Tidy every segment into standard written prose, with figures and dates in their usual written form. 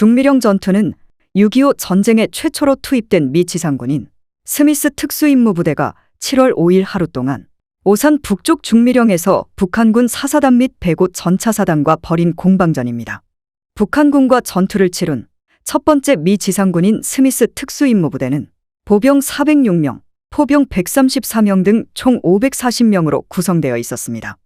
중미령 전투는 6.25 전쟁에 최초로 투입된 미 지상군인 스미스 특수임무부대가 7월 5일 하루 동안 오산 북쪽 중미령에서 북한군 사사단 및 105 전차사단과 벌인 공방전입니다. 북한군과 전투를 치룬 첫 번째 미 지상군인 스미스 특수임무부대는 보병 406명, 포병 134명 등 총 540명으로 구성되어 있었습니다.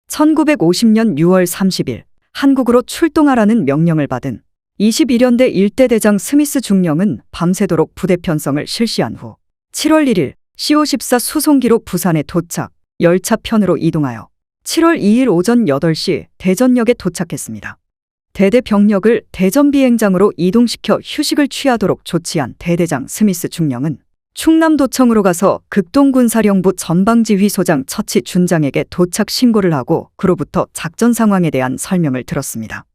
(1950년 6월 30일) 한국으로 출동하라는 명령을 받은 21연대 일대대장 스미스 중령은 밤새도록 부대 편성을 실시한 후 7월 1일 CO14 수송기로 부산에 도착, 열차 편으로 이동하여 7월 2일 오전 8시 대전역에 도착했습니다. 대대 병력을 대전 비행장으로 이동시켜 휴식을 취하도록 조치한 대대장 스미스 중령은 충남도청으로 가서 극동군사령부 전방지휘소장 처치 준장에게 도착 신고를 하고 그로부터 작전 상황에 대한 설명을 들었습니다.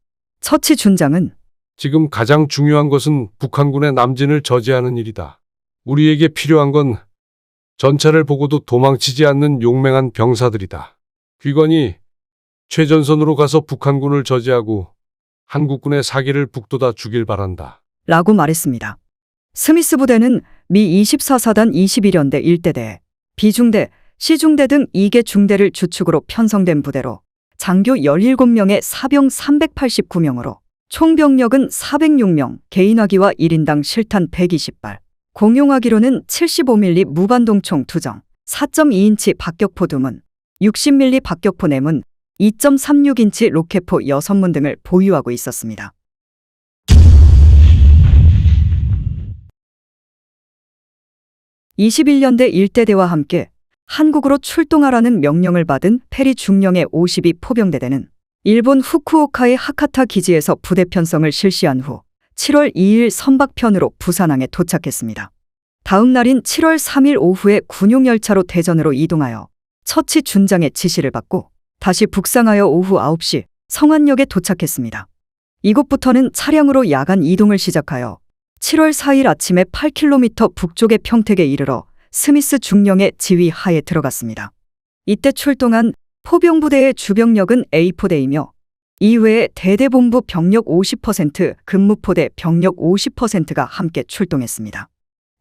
처치 준장은 지금 가장 중요한 것은 북한군의 남진을 저지하는 일이다. 우리에게 필요한 건 전차를 보고도 도망치지 않는 용맹한 병사들이다. 귀관이 최전선으로 가서 북한군을 저지하고 한국군의 사기를 북돋아 주길 바란다. 라고 말했습니다. 스미스 부대는 미 24사단 21연대 1대대, B중대, C중대 등 2개 중대를 주축으로 편성된 부대로 장교 17명의 사병 389명으로 총 병력은 406명, 개인화기와 1인당 실탄 120발, 공용화기로는 75mm 무반동총 2정, 4.2인치 박격포 2문, 60mm 박격포 4문, 2.36인치 로켓포 6문 등을 보유하고 있었습니다. (21년대) 일대대와 함께 한국으로 출동하라는 명령을 받은 페리 중령의 52 포병대대는 일본 후쿠오카의 하카타 기지에서 부대 편성을 실시한 후 7월 2일 선박편으로 부산항에 도착했습니다. 다음 날인 7월 3일 오후에 군용열차로 대전으로 이동하여 처치 준장의 지시를 받고 다시 북상하여 오후 9시 성안역에 도착했습니다. 이곳부터는 차량으로 야간 이동을 시작하여 7월 4일 아침에 8km 북쪽의 평택에 이르러 스미스 중령의 지휘 하에 들어갔습니다. 이때 출동한 포병부대의 주병력은 A4대이며 이외에 대대본부 병력 50%, 근무포대 병력 50%가 함께 출동했습니다.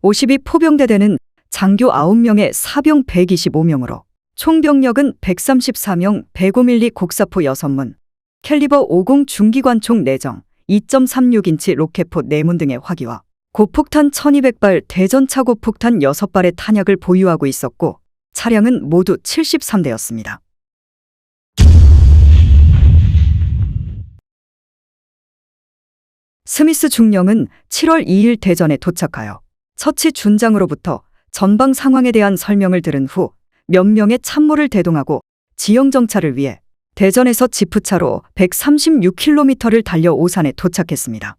52 포병대대는 장교 9명의 사병 125명으로 총 병력은 134명, 105mm 곡사포 6문, 캘리버 50 중기관총 4정, 2.36인치 로켓포 4문 등의 화기와 고폭탄 1200발, 대전차 고폭탄 6발의 탄약을 보유하고 있었고 차량은 모두 73대였습니다. 스미스 중령은 7월 2일 대전에 도착하여 처치 준장으로부터 전방 상황에 대한 설명을 들은 후 몇 명의 참모를 대동하고 지형정찰을 위해 대전에서 지프차로 136km를 달려 오산에 도착했습니다.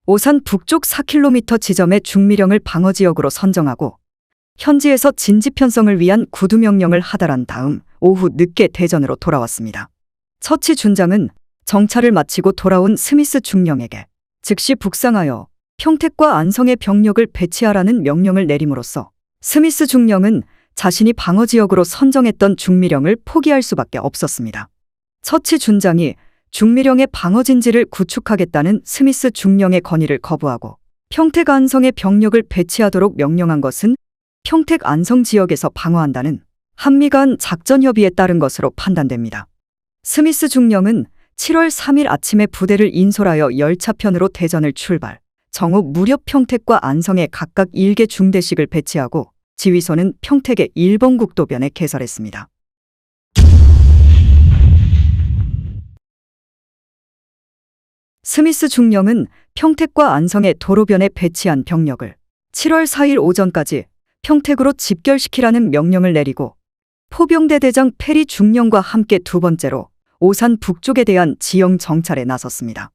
오산 북쪽 4km 지점의 중미령을 방어지역으로 선정하고 현지에서 진지 편성을 위한 구두명령을 하달한 다음 오후 늦게 대전으로 돌아왔습니다. 처치 준장은 정찰을 마치고 돌아온 스미스 중령에게 즉시 북상하여 평택과 안성의 병력을 배치하라는 명령을 내림으로써 스미스 중령은 자신이 방어지역으로 선정했던 중미령을 포기할 수밖에 없었습니다. 처치 준장이 중미령의 방어진지를 구축하겠다는 스미스 중령의 건의를 거부하고 평택 안성의 병력을 배치하도록 명령한 것은 평택 안성 지역에서 방어한다는 한미 간 작전협의에 따른 것으로 판단됩니다. 스미스 중령은 7월 3일 아침에 부대를 인솔하여 열차편으로 대전을 출발, 정오 무렵 평택과 안성에 각각 1개 중대씩을 배치하고 지휘소는 평택의 1번 국도변에 개설했습니다. 스미스 중령은 평택과 안성의 도로변에 배치한 병력을 7월 4일 오전까지 평택으로 집결시키라는 명령을 내리고 포병대대장 페리 중령과 함께 두 번째로 오산 북쪽에 대한 지형 정찰에 나섰습니다.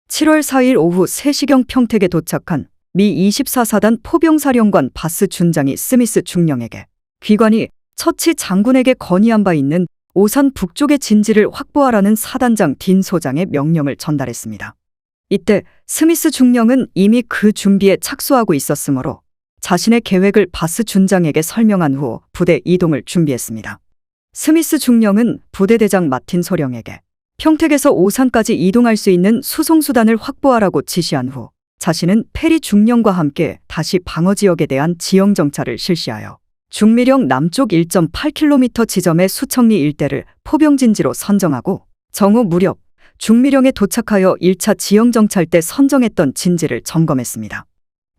7월 4일 오후 3시경 평택에 도착한 미 24사단 포병사령관 바스 준장이 스미스 중령에게 귀관이 처치 장군에게 건의한 바 있는 오산 북쪽의 진지를 확보하라는 사단장 딘 소장의 명령을 전달했습니다. 이때 스미스 중령은 이미 그 준비에 착수하고 있었으므로 자신의 계획을 바스 준장에게 설명한 후 부대 이동을 준비했습니다. 스미스 중령은 부대대장 마틴 소령에게 평택에서 오산까지 이동할 수 있는 수송수단을 확보하라고 지시한 후 자신은 페리 중령과 함께 다시 방어 지역에 대한 지형 정찰을 실시하여 중미령 남쪽 1.8km 지점의 수청리 일대를 포병진지로 선정하고 정오 무렵 중미령에 도착하여 1차 지형 정찰 때 선정했던 진지를 점검했습니다.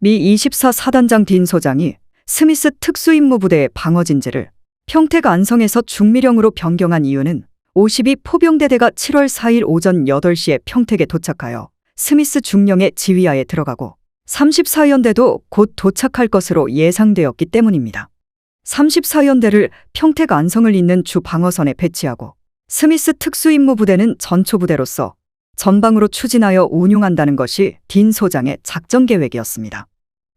미 24 사단장 딘 소장이 스미스 특수임무부대의 방어 진지를 평택 안성에서 중미령으로 변경한 이유는 52 포병대대가 7월 4일 오전 8시에 평택에 도착하여 스미스 중령의 지휘하에 들어가고 34연대도 곧 도착할 것으로 예상되었기 때문입니다. 34연대를 평택 안성을 잇는 주 방어선에 배치하고 스미스 특수임무부대는 전초부대로서 전방으로 추진하여 운용한다는 것이 딘 소장의 작전 계획이었습니다.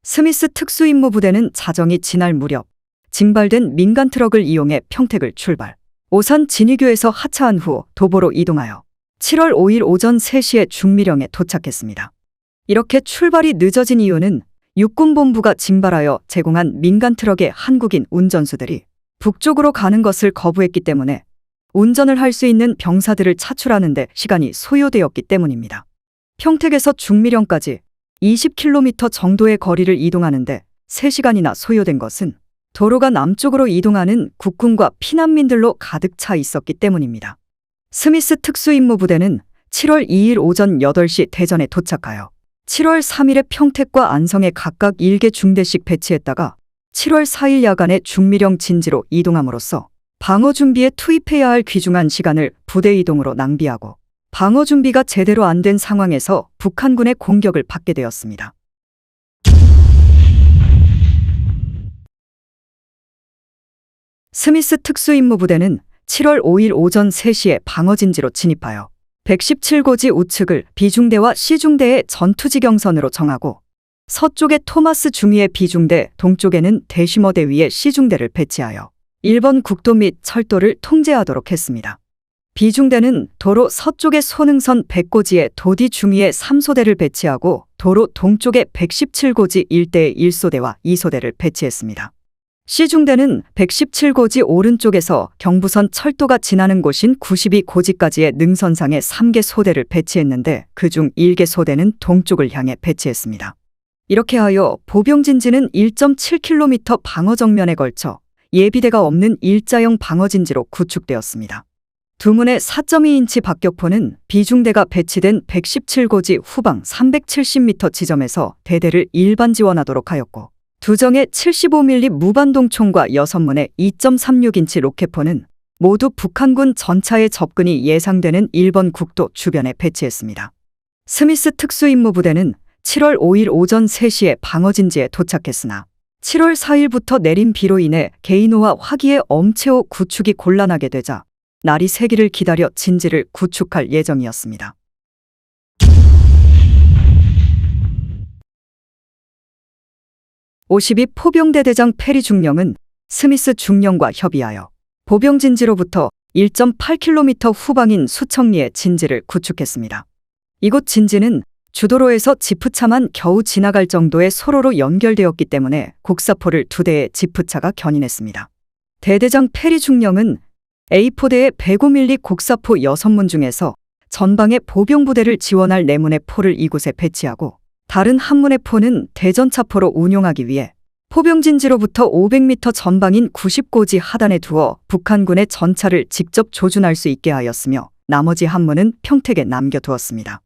스미스 특수임무부대는 자정이 지날 무렵 징발된 민간 트럭을 이용해 평택을 출발, 오산 진위교에서 하차한 후 도보로 이동하여 7월 5일 오전 3시에 중미령에 도착했습니다. 이렇게 출발이 늦어진 이유는 육군본부가 징발하여 제공한 민간 트럭의 한국인 운전수들이 북쪽으로 가는 것을 거부했기 때문에 운전을 할 수 있는 병사들을 차출하는 데 시간이 소요되었기 때문입니다. 평택에서 중미령까지 20km 정도의 거리를 이동하는데 3시간이나 소요된 것은 도로가 남쪽으로 이동하는 국군과 피난민들로 가득 차 있었기 때문입니다. 스미스 특수임무부대는 7월 2일 오전 8시 대전에 도착하여 7월 3일에 평택과 안성에 각각 1개 중대씩 배치했다가 7월 4일 야간에 중미령 진지로 이동함으로써 방어 준비에 투입해야 할 귀중한 시간을 부대 이동으로 낭비하고 방어 준비가 제대로 안 된 상황에서 북한군의 공격을 받게 되었습니다. 스미스 특수임무부대는 7월 5일 오전 3시에 방어진지로 진입하여 117고지 우측을 B중대와 C중대의 전투지경선으로 정하고 서쪽에 토마스 중위의 B중대, 동쪽에는 대쉬머대 위에 C중대를 배치하여 1번 국도 및 철도를 통제하도록 했습니다. B중대는 도로 서쪽의 손흥선 100고지에 도디 중위의 3소대를 배치하고 도로 동쪽에 117고지 일대에 1소대와 2소대를 배치했습니다. C중대는 117고지 오른쪽에서 경부선 철도가 지나는 곳인 92고지까지의 능선상에 3개 소대를 배치했는데 그중 1개 소대는 동쪽을 향해 배치했습니다. 이렇게 하여 보병진지는 1.7km 방어 정면에 걸쳐 예비대가 없는 일자형 방어진지로 구축되었습니다. 두문의 4.2인치 박격포는 B중대가 배치된 117고지 후방 370m 지점에서 대대를 일반 지원하도록 하였고 두정의 75mm 무반동 총과 6문의 2.36인치 로켓포는 모두 북한군 전차의 접근이 예상되는 1번 국도 주변에 배치했습니다. 스미스 특수임무부대는 7월 5일 오전 3시에 방어진지에 도착했으나 7월 4일부터 내린 비로 인해 게이노와 화기의 엄체호 구축이 곤란하게 되자 날이 새기를 기다려 진지를 구축할 예정이었습니다. (52) 포병대대장 페리 중령은 스미스 중령과 협의하여 보병진지로부터 1.8km 후방인 수청리에 진지를 구축했습니다. 이곳 진지는 주도로에서 지프차만 겨우 지나갈 정도의 소로로 연결되었기 때문에 곡사포를 2대의 지프차가 견인했습니다. 대대장 페리 중령은 A4대의 105mm 곡사포 6문 중에서 전방의 보병부대를 지원할 4문의 포를 이곳에 배치하고 다른 한 문의 포는 대전차포로 운용하기 위해 포병진지로부터 500m 전방인 90고지 하단에 두어 북한군의 전차를 직접 조준할 수 있게 하였으며 나머지 한 문은 평택에 남겨두었습니다.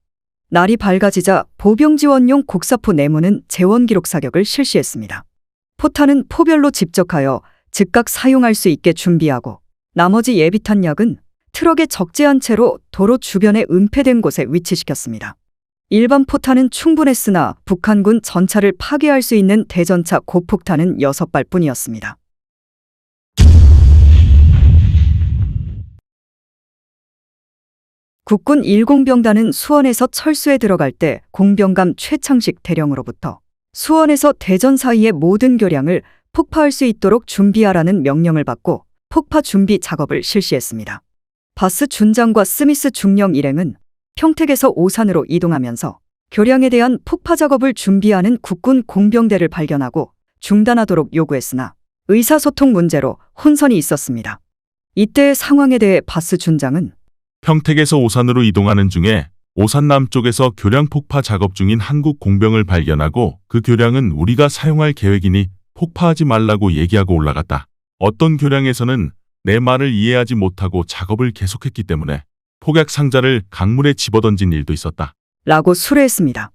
날이 밝아지자 보병지원용 곡사포 4문은 재원기록 사격을 실시했습니다. 포탄은 포별로 집적하여 즉각 사용할 수 있게 준비하고 나머지 예비탄약은 트럭에 적재한 채로 도로 주변에 은폐된 곳에 위치시켰습니다. 일반 포탄은 충분했으나 북한군 전차를 파괴할 수 있는 대전차 고폭탄은 6발뿐이었습니다. 국군 1공병단은 수원에서 철수에 들어갈 때 공병감 최창식 대령으로부터 수원에서 대전 사이의 모든 교량을 폭파할 수 있도록 준비하라는 명령을 받고 폭파 준비 작업을 실시했습니다. 바스 준장과 스미스 중령 일행은 평택에서 오산으로 이동하면서 교량에 대한 폭파 작업을 준비하는 국군 공병대를 발견하고 중단하도록 요구했으나 의사소통 문제로 혼선이 있었습니다. 이때의 상황에 대해 바스 준장은 평택에서 오산으로 이동하는 중에 오산 남쪽에서 교량 폭파 작업 중인 한국 공병을 발견하고 그 교량은 우리가 사용할 계획이니 폭파하지 말라고 얘기하고 올라갔다. 어떤 교량에서는 내 말을 이해하지 못하고 작업을 계속했기 때문에 폭약 상자를 강물에 집어던진 일도 있었다. 라고 수뢰했습니다.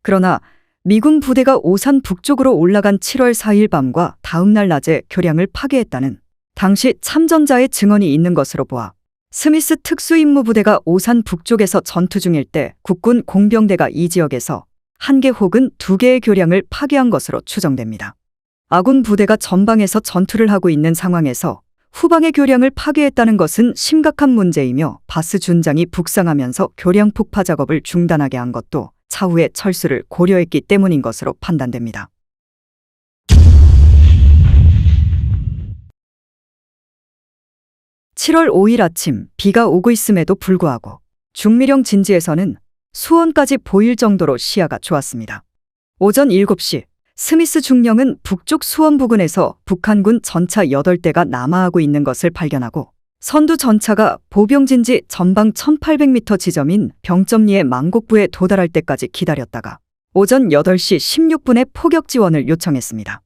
그러나 미군 부대가 오산 북쪽으로 올라간 7월 4일 밤과 다음 날 낮에 교량을 파괴했다는 당시 참전자의 증언이 있는 것으로 보아 스미스 특수임무부대가 오산 북쪽에서 전투 중일 때 국군 공병대가 이 지역에서 1개 혹은 2개의 교량을 파괴한 것으로 추정됩니다. 아군 부대가 전방에서 전투를 하고 있는 상황에서 후방의 교량을 파괴했다는 것은 심각한 문제이며 바스 준장이 북상하면서 교량 폭파 작업을 중단하게 한 것도 차후의 철수를 고려했기 때문인 것으로 판단됩니다. (7월 5일) 아침 비가 오고 있음에도 불구하고 중미령 진지에서는 수원까지 보일 정도로 시야가 좋았습니다. 오전 7시 스미스 중령은 북쪽 수원 부근에서 북한군 전차 8대가 남하하고 있는 것을 발견하고 선두 전차가 보병진지 전방 1800m 지점인 병점리의 망곡부에 도달할 때까지 기다렸다가 오전 8시 16분에 포격 지원을 요청했습니다.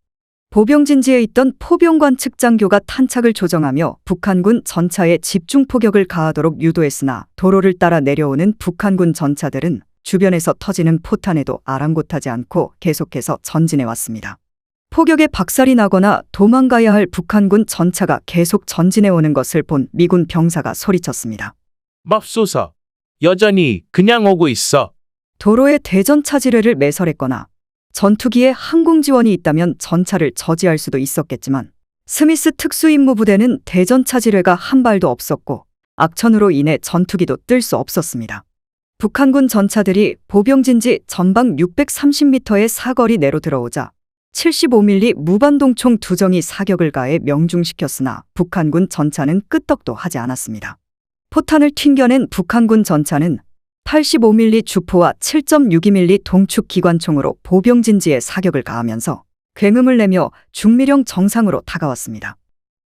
보병진지에 있던 포병관 측장교가 탄착을 조정하며 북한군 전차에 집중 포격을 가하도록 유도했으나 도로를 따라 내려오는 북한군 전차들은 주변에서 터지는 포탄에도 아랑곳하지 않고 계속해서 전진해 왔습니다. 포격에 박살이 나거나 도망가야 할 북한군 전차가 계속 전진해 오는 것을 본 미군 병사가 소리쳤습니다. 맙소사, 여전히 그냥 오고 있어. 도로에 대전 차지뢰를 매설했거나 전투기에 항공 지원이 있다면 전차를 저지할 수도 있었겠지만 스미스 특수임무부대는 대전 차지뢰가 한 발도 없었고 악천후로 인해 전투기도 뜰 수 없었습니다. 북한군 전차들이 보병진지 전방 630m의 사거리 내로 들어오자 75mm 무반동총 2정이 사격을 가해 명중시켰으나 북한군 전차는 끄떡도 하지 않았습니다. 포탄을 튕겨낸 북한군 전차는 85mm 주포와 7.62mm 동축 기관총으로 보병진지에 사격을 가하면서 굉음을 내며 중미령 정상으로 다가왔습니다.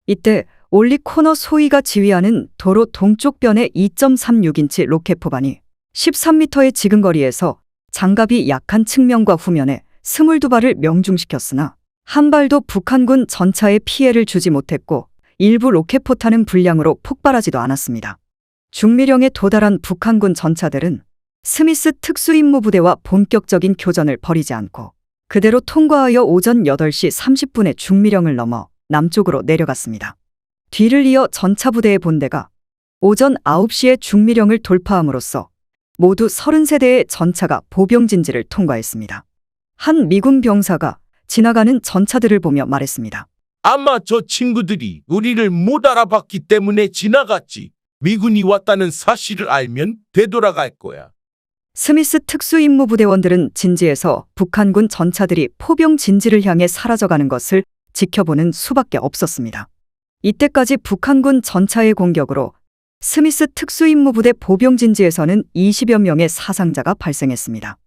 이때 올리 코너 소위가 지휘하는 도로 동쪽변의 2.36인치 로켓 포반이 13m의 지근거리에서 장갑이 약한 측면과 후면에 22발을 명중시켰으나 한 발도 북한군 전차에 피해를 주지 못했고 일부 로켓 포탄은 불량으로 폭발하지도 않았습니다. 중미령에 도달한 북한군 전차들은 스미스 특수임무부대와 본격적인 교전을 벌이지 않고 그대로 통과하여 오전 8시 30분에 중미령을 넘어 남쪽으로 내려갔습니다. 뒤를 이어 전차부대의 본대가 오전 9시에 중미령을 돌파함으로써 모두 30세대의 전차가 보병진지를 통과했습니다. 한 미군 병사가 지나가는 전차들을 보며 말했습니다. 아마 저 친구들이 우리를 못 알아봤기 때문에 지나갔지. 미군이 왔다는 사실을 알면 되돌아갈 거야. 스미스 특수임무부대원들은 진지에서 북한군 전차들이 포병 진지를 향해 사라져가는 것을 지켜보는 수밖에 없었습니다. 이때까지 북한군 전차의 공격으로 스미스 특수임무부대 보병 진지에서는 20여 명의 사상자가 발생했습니다.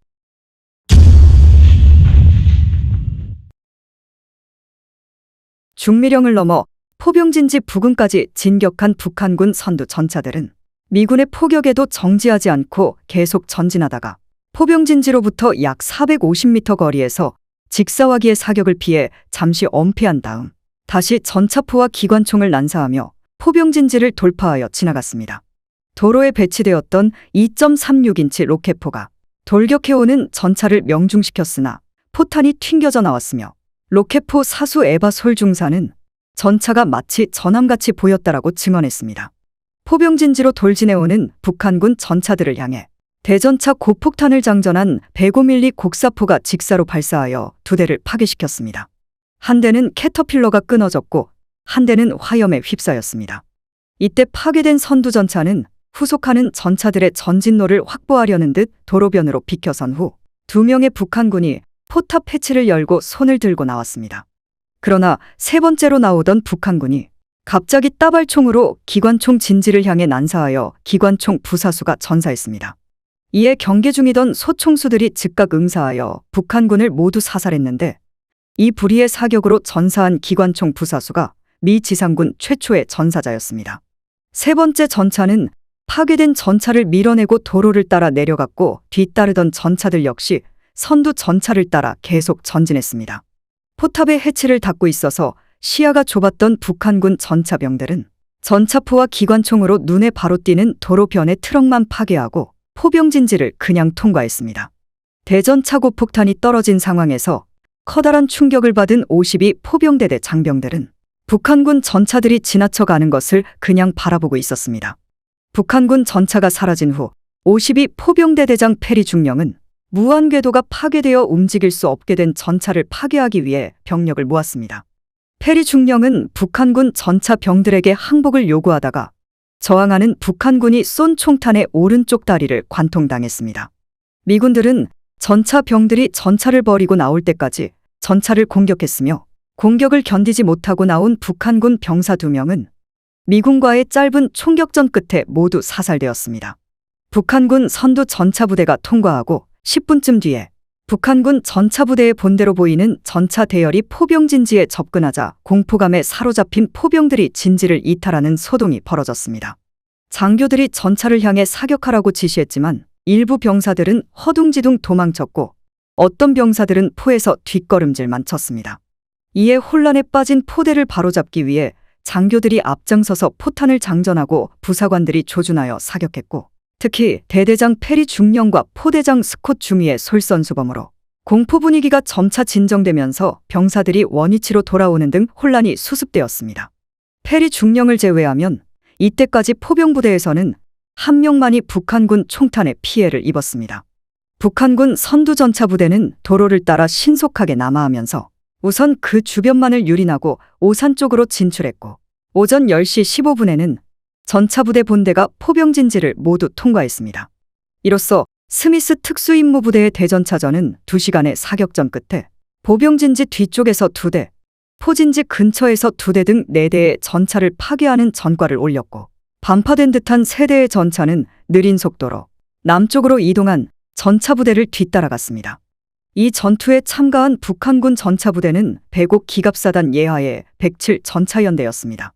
중미령을 넘어 포병진지 부근까지 진격한 북한군 선두 전차들은 미군의 포격에도 정지하지 않고 계속 전진하다가 포병진지로부터 약 450m 거리에서 직사화기의 사격을 피해 잠시 엄폐한 다음 다시 전차포와 기관총을 난사하며 포병진지를 돌파하여 지나갔습니다. 도로에 배치되었던 2.36인치 로켓포가 돌격해오는 전차를 명중시켰으나 포탄이 튕겨져 나왔으며 로켓포 사수 에바 솔중사는 전차가 마치 전함같이 보였다라고 증언했습니다. 포병진지로 돌진해오는 북한군 전차들을 향해 대전차 고폭탄을 장전한 105mm 곡사포가 직사로 발사하여 2대를 파괴시켰습니다. 한 대는 캐터필러가 끊어졌고 한 대는 화염에 휩싸였습니다. 이때 파괴된 선두전차는 후속하는 전차들의 전진로를 확보하려는 듯 도로변으로 비켜선 후 2명의 북한군이 포탑 해치를 열고 손을 들고 나왔습니다. 그러나 세 번째로 나오던 북한군이 갑자기 따발총으로 기관총 진지를 향해 난사하여 기관총 부사수가 전사했습니다. 이에 경계 중이던 소총수들이 즉각 응사하여 북한군을 모두 사살했는데 이 불의의 사격으로 전사한 기관총 부사수가 미 지상군 최초의 전사자였습니다. 세 번째 전차는 파괴된 전차를 밀어내고 도로를 따라 내려갔고 뒤따르던 전차들 역시 선두 전차를 따라 계속 전진했습니다. 포탑의 해치를 닫고 있어서 시야가 좁았던 북한군 전차병들은 전차포와 기관총으로 눈에 바로 띄는 도로변의 트럭만 파괴하고 포병진지를 그냥 통과했습니다. 대전차고 폭탄이 떨어진 상황에서 커다란 충격을 받은 52 포병대대 장병들은 북한군 전차들이 지나쳐 가는 것을 그냥 바라보고 있었습니다. 북한군 전차가 사라진 후 52 포병대대장 페리 중령은 무한궤도가 파괴되어 움직일 수 없게 된 전차를 파괴하기 위해 병력을 모았습니다. 페리 중령은 북한군 전차 병들에게 항복을 요구하다가 저항하는 북한군이 쏜 총탄의 오른쪽 다리를 관통당했습니다. 미군들은 전차 병들이 전차를 버리고 나올 때까지 전차를 공격했으며 공격을 견디지 못하고 나온 북한군 병사 2명은 미군과의 짧은 총격전 끝에 모두 사살되었습니다. 북한군 선두 전차부대가 통과하고 10분쯤 뒤에 북한군 전차부대의 본대로 보이는 전차 대열이 포병진지에 접근하자 공포감에 사로잡힌 포병들이 진지를 이탈하는 소동이 벌어졌습니다. 장교들이 전차를 향해 사격하라고 지시했지만 일부 병사들은 허둥지둥 도망쳤고 어떤 병사들은 포에서 뒷걸음질만 쳤습니다. 이에 혼란에 빠진 포대를 바로잡기 위해 장교들이 앞장서서 포탄을 장전하고 부사관들이 조준하여 사격했고 특히 대대장 페리 중령과 포대장 스콧 중위의 솔선수범으로 공포 분위기가 점차 진정되면서 병사들이 원위치로 돌아오는 등 혼란이 수습되었습니다. 페리 중령을 제외하면 이때까지 포병부대에서는 한 명만이 북한군 총탄에 피해를 입었습니다. 북한군 선두전차부대는 도로를 따라 신속하게 남하하면서 우선 그 주변만을 유린하고 오산 쪽으로 진출했고 오전 10시 15분에는 전차부대 본대가 포병진지를 모두 통과했습니다. 이로써 스미스 특수임무부대의 대전차전은 2시간의 사격전 끝에 보병진지 뒤쪽에서 2대, 포진지 근처에서 2대 등 4대의 전차를 파괴하는 전과를 올렸고 반파된 듯한 3대의 전차는 느린 속도로 남쪽으로 이동한 전차부대를 뒤따라갔습니다. 이 전투에 참가한 북한군 전차부대는 105 기갑사단 예하의 107 전차연대였습니다.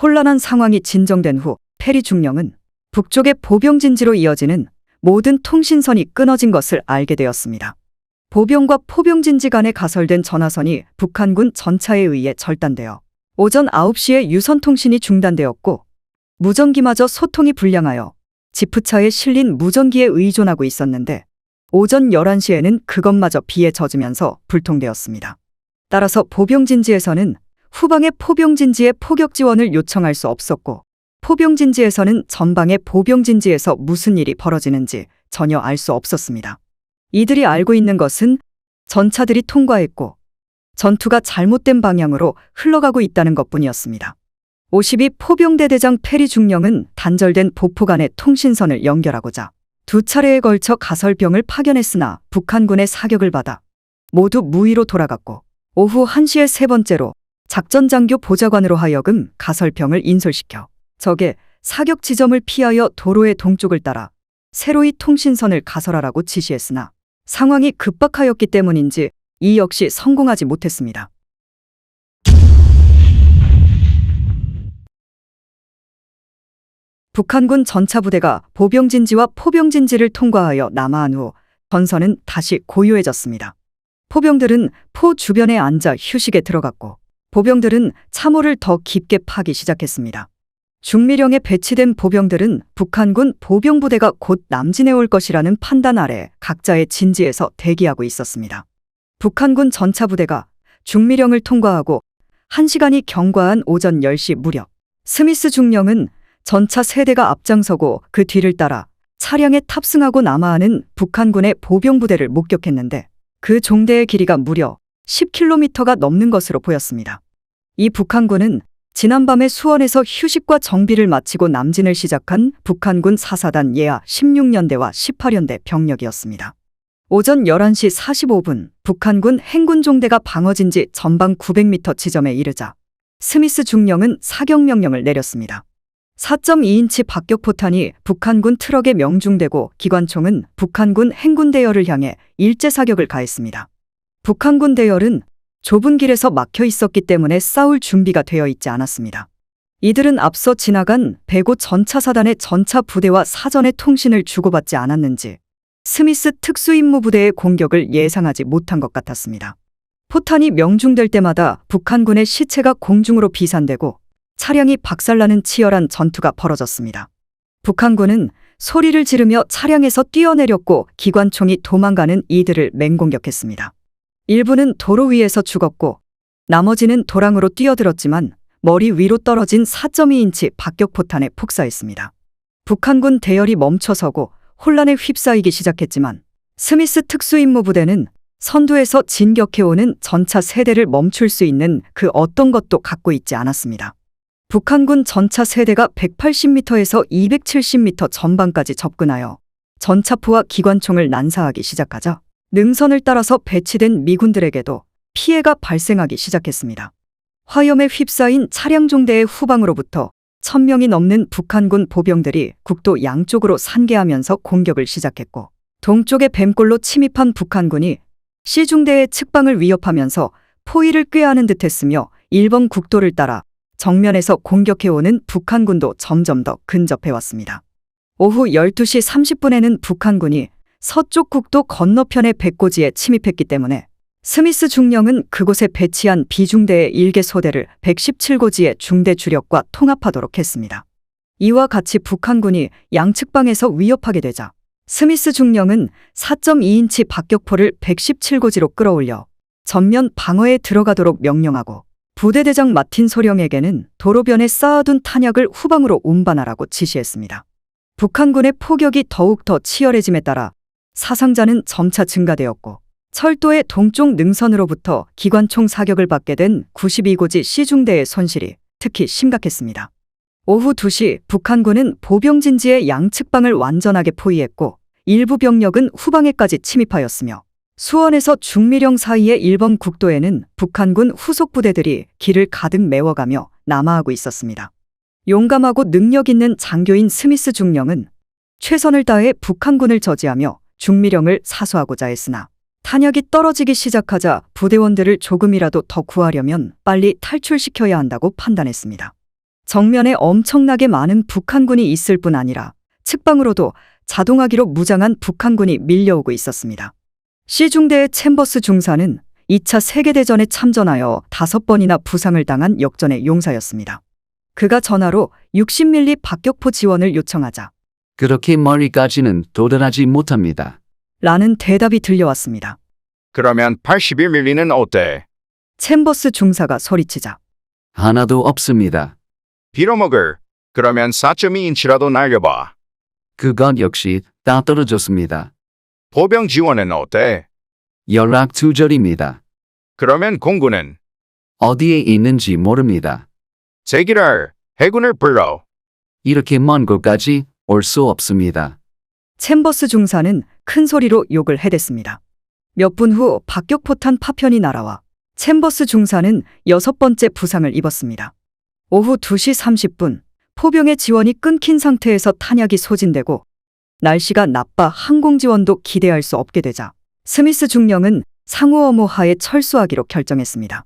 혼란한 상황이 진정된 후 페리 중령은 북쪽의 보병진지로 이어지는 모든 통신선이 끊어진 것을 알게 되었습니다. 보병과 포병진지 간에 가설된 전화선이 북한군 전차에 의해 절단되어 오전 9시에 유선통신이 중단되었고 무전기마저 소통이 불량하여 지프차에 실린 무전기에 의존하고 있었는데 오전 11시에는 그것마저 비에 젖으면서 불통되었습니다. 따라서 보병진지에서는 후방의 포병진지에 포격 지원을 요청할 수 없었고 포병진지에서는 전방의 보병진지에서 무슨 일이 벌어지는지 전혀 알 수 없었습니다. 이들이 알고 있는 것은 전차들이 통과했고 전투가 잘못된 방향으로 흘러가고 있다는 것뿐이었습니다. 52 포병대대장 페리 중령은 단절된 보포 간의 통신선을 연결하고자 2차례에 걸쳐 가설병을 파견했으나 북한군의 사격을 받아 모두 무위로 돌아갔고 오후 1시에 세 번째로 작전장교 보좌관으로 하여금 가설병을 인솔시켜 적의 사격 지점을 피하여 도로의 동쪽을 따라 새로이 통신선을 가설하라고 지시했으나 상황이 급박하였기 때문인지 이 역시 성공하지 못했습니다. 북한군 전차부대가 보병진지와 포병진지를 통과하여 남하한 후 전선은 다시 고요해졌습니다. 포병들은 포 주변에 앉아 휴식에 들어갔고 보병들은 참호를 더 깊게 파기 시작했습니다. 중미령에 배치된 보병들은 북한군 보병부대가 곧 남진해 올 것이라는 판단 아래 각자의 진지에서 대기하고 있었습니다. 북한군 전차부대가 중미령을 통과하고 1시간이 경과한 오전 10시 무렵 스미스 중령은 전차 3대가 앞장서고 그 뒤를 따라 차량에 탑승하고 남하하는 북한군의 보병부대를 목격했는데 그 종대의 길이가 무려 10km가 넘는 것으로 보였습니다. 이 북한군은 지난밤에 수원에서 휴식과 정비를 마치고 남진을 시작한 북한군 4사단 예하 16년대와 18연대 병력이었습니다. 오전 11시 45분 북한군 행군종대가 방어진지 전방 900m 지점에 이르자 스미스 중령은 사격명령을 내렸습니다. 4.2인치 박격포탄이 북한군 트럭에 명중되고 기관총은 북한군 행군대열을 향해 일제 사격을 가했습니다. 북한군 대열은 좁은 길에서 막혀 있었기 때문에 싸울 준비가 되어 있지 않았습니다. 이들은 앞서 지나간 105 전차사단의 전차 부대와 사전에 통신을 주고받지 않았는지 스미스 특수임무부대의 공격을 예상하지 못한 것 같았습니다. 포탄이 명중될 때마다 북한군의 시체가 공중으로 비산되고 차량이 박살나는 치열한 전투가 벌어졌습니다. 북한군은 소리를 지르며 차량에서 뛰어내렸고 기관총이 도망가는 이들을 맹공격했습니다. 일부는 도로 위에서 죽었고 나머지는 도랑으로 뛰어들었지만 머리 위로 떨어진 4.2인치 박격포탄에 폭사했습니다. 북한군 대열이 멈춰서고 혼란에 휩싸이기 시작했지만 스미스 특수임무부대는 선두에서 진격해오는 전차 세대를 멈출 수 있는 그 어떤 것도 갖고 있지 않았습니다. 북한군 전차 세대가 180m에서 270m 전방까지 접근하여 전차포와 기관총을 난사하기 시작하자 능선을 따라서 배치된 미군들에게도 피해가 발생하기 시작했습니다. 화염에 휩싸인 차량 중대의 후방으로부터 1000명이 넘는 북한군 보병들이 국도 양쪽으로 산계하면서 공격을 시작했고 동쪽의 뱀골로 침입한 북한군이 C중대의 측방을 위협하면서 포위를 꾀하는 듯했으며 1번 국도를 따라 정면에서 공격해오는 북한군도 점점 더 근접해왔습니다. 오후 12시 30분에는 북한군이 서쪽 국도 건너편의 백고지에 침입했기 때문에 스미스 중령은 그곳에 배치한 B중대의 1개 소대를 117고지의 중대 주력과 통합하도록 했습니다. 이와 같이 북한군이 양측방에서 위협하게 되자 스미스 중령은 4.2인치 박격포를 117고지로 끌어올려 전면 방어에 들어가도록 명령하고 부대대장 마틴 소령에게는 도로변에 쌓아둔 탄약을 후방으로 운반하라고 지시했습니다. 북한군의 포격이 더욱 더 치열해짐에 따라 사상자는 점차 증가되었고 철도의 동쪽 능선으로부터 기관총 사격을 받게 된 92고지 C중대의 손실이 특히 심각했습니다. 오후 2시 북한군은 보병진지의 양측방을 완전하게 포위했고 일부 병력은 후방에까지 침입하였으며 수원에서 중미령 사이의 1번 국도에는 북한군 후속 부대들이 길을 가득 메워가며 남하하고 있었습니다. 용감하고 능력 있는 장교인 스미스 중령은 최선을 다해 북한군을 저지하며 중미령을 사수하고자 했으나 탄약이 떨어지기 시작하자 부대원들을 조금이라도 더 구하려면 빨리 탈출시켜야 한다고 판단했습니다. 정면에 엄청나게 많은 북한군이 있을 뿐 아니라 측방으로도 자동화기로 무장한 북한군이 밀려오고 있었습니다. C중대의 챔버스 중사는 2차 세계대전에 참전하여 5번이나 부상을 당한 역전의 용사였습니다. 그가 전화로 60mm 박격포 지원을 요청하자 그렇게 멀리까지는 도달하지 못합니다. 라는 대답이 들려왔습니다. 그러면 81mm는 어때? 챔버스 중사가 소리치자 하나도 없습니다. 빌어먹을. 그러면 4.2인치라도 날려봐. 그것 역시 다 떨어졌습니다. 보병 지원은 어때? 연락 두절입니다. 그러면 공군은? 어디에 있는지 모릅니다. 제기랄, 해군을 불러. 이렇게 먼 곳까지 올 수 없습니다. 챔버스 중사는 큰 소리로 욕을 해댔습니다. 몇 분 후 박격포탄 파편이 날아와 챔버스 중사는 6번째 부상을 입었습니다. 오후 2시 30분 포병의 지원이 끊긴 상태에서 탄약이 소진되고 날씨가 나빠 항공 지원도 기대할 수 없게 되자 스미스 중령은 상호 엄호하에 철수하기로 결정했습니다.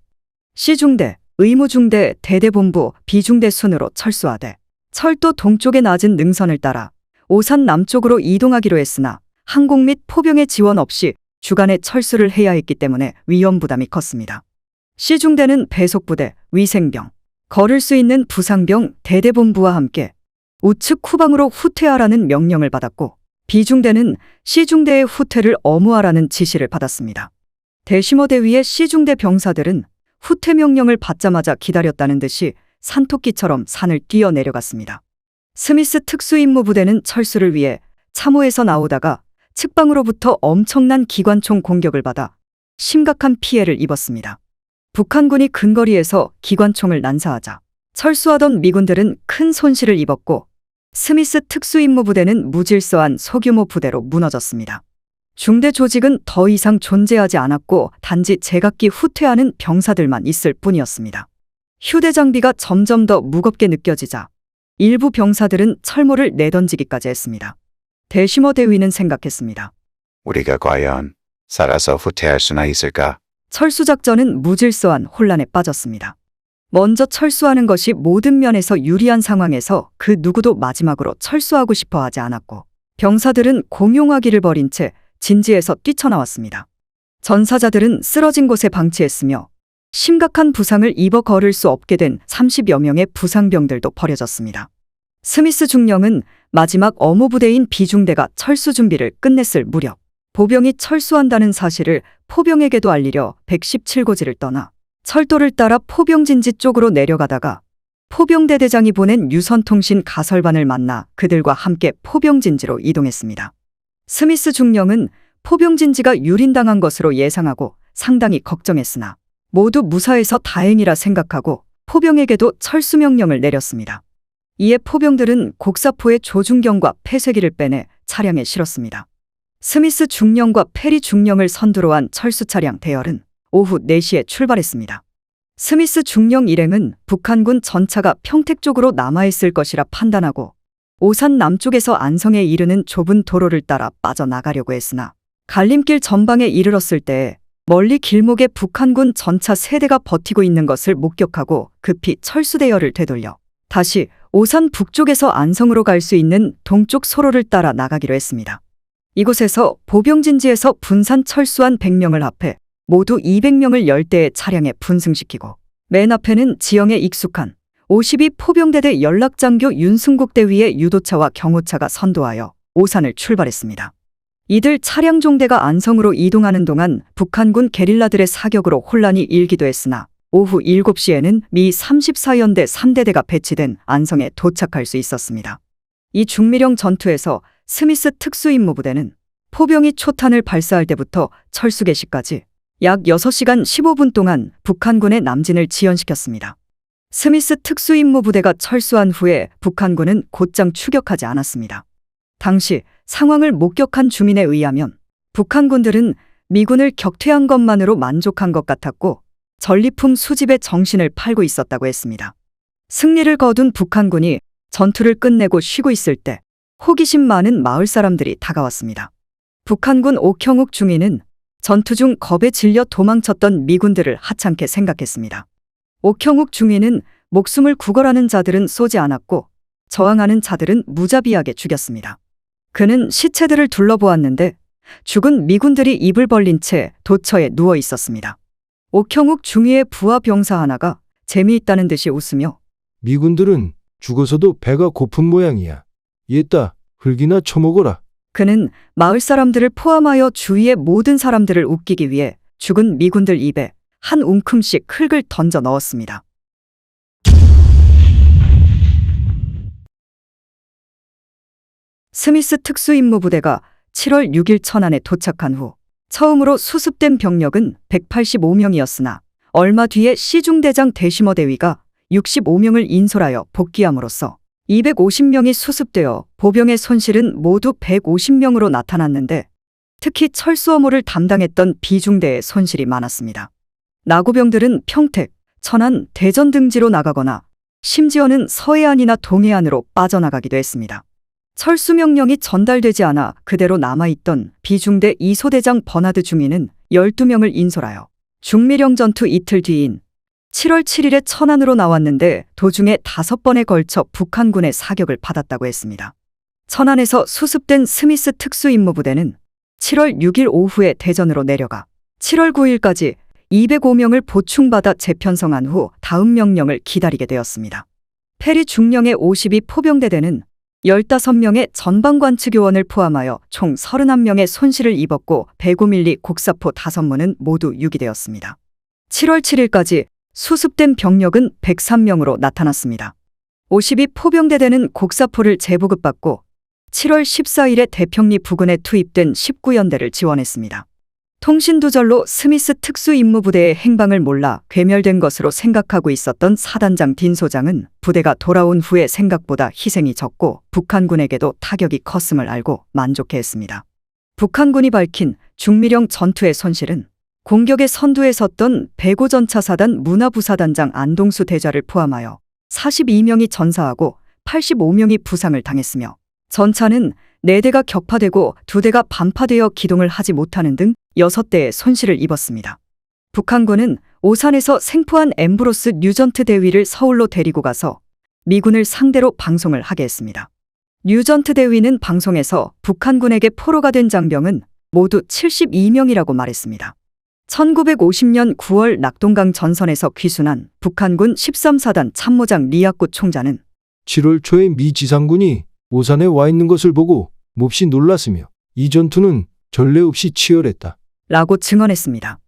C중대, 의무중대, 대대본부, B중대 순으로 철수하되 철도 동쪽의 낮은 능선을 따라 오산 남쪽으로 이동하기로 했으나 항공 및 포병의 지원 없이 주간에 철수를 해야 했기 때문에 위험 부담이 컸습니다. C중대는 배속부대, 위생병, 걸을 수 있는 부상병, 대대본부와 함께 우측 후방으로 후퇴하라는 명령을 받았고 B중대는 C중대의 후퇴를 엄호하라는 지시를 받았습니다. 대시모 대위의 C중대 병사들은 후퇴 명령을 받자마자 기다렸다는 듯이 산토끼처럼 산을 뛰어내려갔습니다. 스미스 특수임무부대는 철수를 위해 참호에서 나오다가 측방으로부터 엄청난 기관총 공격을 받아 심각한 피해를 입었습니다. 북한군이 근거리에서 기관총을 난사하자 철수하던 미군들은 큰 손실을 입었고 스미스 특수임무부대는 무질서한 소규모 부대로 무너졌습니다. 중대 조직은 더 이상 존재하지 않았고 단지 제각기 후퇴하는 병사들만 있을 뿐이었습니다. 휴대 장비가 점점 더 무겁게 느껴지자 일부 병사들은 철모를 내던지기까지 했습니다. 대시모 대위는 생각했습니다. 우리가 과연 살아서 후퇴할 수나 있을까? 철수작전은 무질서한 혼란에 빠졌습니다. 먼저 철수하는 것이 모든 면에서 유리한 상황에서 그 누구도 마지막으로 철수하고 싶어 하지 않았고 병사들은 공용화기를 버린 채 진지에서 뛰쳐나왔습니다. 전사자들은 쓰러진 곳에 방치했으며 심각한 부상을 입어 걸을 수 없게 된 30여 명의 부상병들도 버려졌습니다. 스미스 중령은 마지막 어무부대인 비중대가 철수 준비를 끝냈을 무렵 보병이 철수한다는 사실을 포병에게도 알리려 117고지를 떠나 철도를 따라 포병진지 쪽으로 내려가다가 포병대대장이 보낸 유선통신 가설반을 만나 그들과 함께 포병진지로 이동했습니다. 스미스 중령은 포병진지가 유린당한 것으로 예상하고 상당히 걱정했으나 모두 무사해서 다행이라 생각하고 포병에게도 철수 명령을 내렸습니다. 이에 포병들은 곡사포의 조준경과 폐쇄기를 빼내 차량에 실었습니다. 스미스 중령과 페리 중령을 선두로 한 철수 차량 대열은 오후 4시에 출발했습니다. 스미스 중령 일행은 북한군 전차가 평택 쪽으로 남아있을 것이라 판단하고 오산 남쪽에서 안성에 이르는 좁은 도로를 따라 빠져나가려고 했으나 갈림길 전방에 이르렀을 때 멀리 길목에 북한군 전차 3대가 버티고 있는 것을 목격하고 급히 철수대열을 되돌려 다시 오산 북쪽에서 안성으로 갈 수 있는 동쪽 소로를 따라 나가기로 했습니다. 이곳에서 보병진지에서 분산 철수한 100명을 합해 모두 200명을 10대의 차량에 분승시키고 맨 앞에는 지형에 익숙한 52 포병대대 연락장교 윤승국 대위의 유도차와 경호차가 선도하여 오산을 출발했습니다. 이들 차량 종대가 안성으로 이동하는 동안 북한군 게릴라들의 사격으로 혼란이 일기도 했으나 오후 7시에는 미 34연대 3대대가 배치된 안성에 도착할 수 있었습니다. 이 중미령 전투에서 스미스 특수임무부대는 포병이 초탄을 발사할 때부터 철수 개시까지 약 6시간 15분 동안 북한군의 남진을 지연시켰습니다. 스미스 특수임무부대가 철수한 후에 북한군은 곧장 추격하지 않았습니다. 당시 상황을 목격한 주민에 의하면 북한군들은 미군을 격퇴한 것만으로 만족한 것 같았고 전리품 수집에 정신을 팔고 있었다고 했습니다. 승리를 거둔 북한군이 전투를 끝내고 쉬고 있을 때 호기심 많은 마을 사람들이 다가왔습니다. 북한군 옥형욱 중위는 전투 중 겁에 질려 도망쳤던 미군들을 하찮게 생각했습니다. 옥형욱 중위는 목숨을 구걸하는 자들은 쏘지 않았고 저항하는 자들은 무자비하게 죽였습니다. 그는 시체들을 둘러보았는데 죽은 미군들이 입을 벌린 채 도처에 누워 있었습니다. 옥형욱 중위의 부하 병사 하나가 재미있다는 듯이 웃으며 미군들은 죽어서도 배가 고픈 모양이야. 얘따 흙이나 처먹어라. 그는 마을 사람들을 포함하여 주위의 모든 사람들을 웃기기 위해 죽은 미군들 입에 한 움큼씩 흙을 던져 넣었습니다. 스미스 특수임무부대가 7월 6일 천안에 도착한 후 처음으로 수습된 병력은 185명이었으나 얼마 뒤에 시중대장 대시머 대위가 65명을 인솔하여 복귀함으로써 250명이 수습되어 보병의 손실은 모두 150명으로 나타났는데 특히 철수 업무를 담당했던 비중대의 손실이 많았습니다. 나고병들은 평택, 천안, 대전 등지로 나가거나 심지어는 서해안이나 동해안으로 빠져나가기도 했습니다. 철수 명령이 전달되지 않아 그대로 남아있던 비중대 이소대장 버나드 중위는 12명을 인솔하여 중미령 전투 이틀 뒤인 7월 7일에 천안으로 나왔는데 도중에 5번에 걸쳐 북한군의 사격을 받았다고 했습니다. 천안에서 수습된 스미스 특수임무부대는 7월 6일 오후에 대전으로 내려가 7월 9일까지 205명을 보충받아 재편성한 후 다음 명령을 기다리게 되었습니다. 페리 중령의 52 포병대대는 15명의 전방관측요원을 포함하여 총 31명의 손실을 입었고 105밀리 곡사포 5문은 모두 유기되었습니다. 7월 7일까지 수습된 병력은 103명으로 나타났습니다. 52 포병대대는 곡사포를 재보급받고 7월 14일에 대평리 부근에 투입된 19연대를 지원했습니다. 통신두절로 스미스 특수임무부대의 행방을 몰라 괴멸된 것으로 생각하고 있었던 사단장 딘 소장은 부대가 돌아온 후에 생각보다 희생이 적고 북한군에게도 타격이 컸음을 알고 만족해했습니다. 북한군이 밝힌 중미령 전투의 손실은 공격의 선두에 섰던 배고전차사단 문화부사단장 안동수 대좌를 포함하여 42명이 전사하고 85명이 부상을 당했으며 전차는 4대가 격파되고 2대가 반파되어 기동을 하지 못하는 등 6대의 손실을 입었습니다. 북한군은 오산에서 생포한 엠브로스 뉴전트 대위를 서울로 데리고 가서 미군을 상대로 방송을 하게 했습니다. 뉴전트 대위는 방송에서 북한군에게 포로가 된 장병은 모두 72명이라고 말했습니다. 1950년 9월 낙동강 전선에서 귀순한 북한군 13사단 참모장 리아꾸 총자는 7월 초에 미 지상군이 오산에 와 있는 것을 보고 몹시 놀랐으며 이 전투는 전례 없이 치열했다. 라고 증언했습니다.